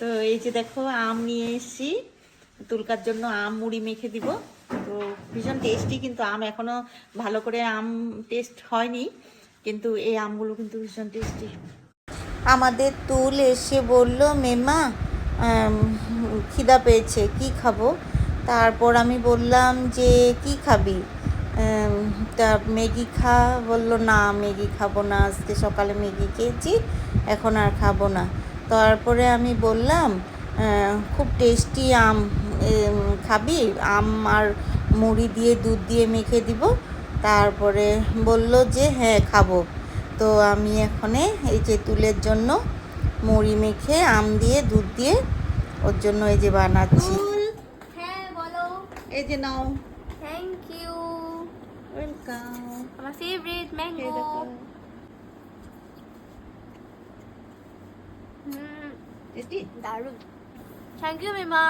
তো এই যে দেখো আম নিয়ে এসেছি, তুলকার জন্য আম মুড়ি মেখে দিব। তো ভীষণ টেস্টি, কিন্তু আম এখনো ভালো করে আম টেস্ট হয়নি, কিন্তু এই আমগুলো কিন্তু ভীষণ টেস্টি। আমাদের তুল এসে বলল, মেমা খিদা পেয়েছে, কি খাবো? তারপর আমি বললাম যে কি খাবি? তা ম্যাগি খা। বললো না, ম্যাগি খাবো না, আজকে সকালে ম্যাগি খেয়েছি, এখন আর খাবো না। তারপরে আমি বললাম খুব টেস্টি আম, খাবি? আম আর মুড়ি দিয়ে দুধ দিয়ে মেখে দিব। তারপরে বলল যে হ্যাঁ খাবো। তো আমি এখানে এই যে তুলের জন্য মুড়ি মেখে আম দিয়ে দুধ দিয়ে ওর জন্য এই যে বানাচ্ছি। হ্যাঁ বলো। এই যে নাও। Thank you. ওয়েলকাম। আমার ফেভারিট ম্যাঙ্গো। টেস্টি। দারুণ। Thank you মিমা।